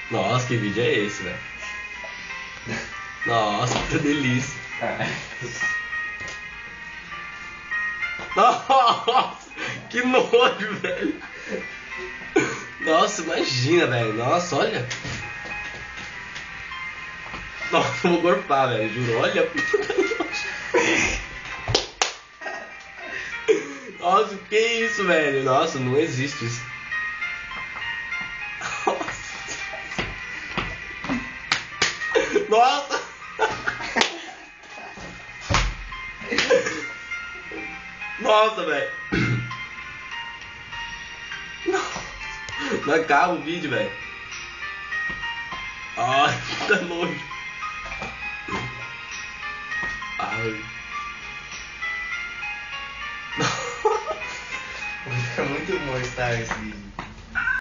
Nossa, que vídeo é esse, velho? Nossa, que delícia. Nossa, que nojo, velho. Nossa, imagina, velho. Nossa, olha. Nossa, eu vou gorpar, velho, juro. Olha, puta nojo. Nossa, que isso, velho? Nossa, não existe isso. Nossa! Nossa, velho! Não acaba o vídeo, velho. Ai, que nojo. Ai. É muito bom estar esse vídeo.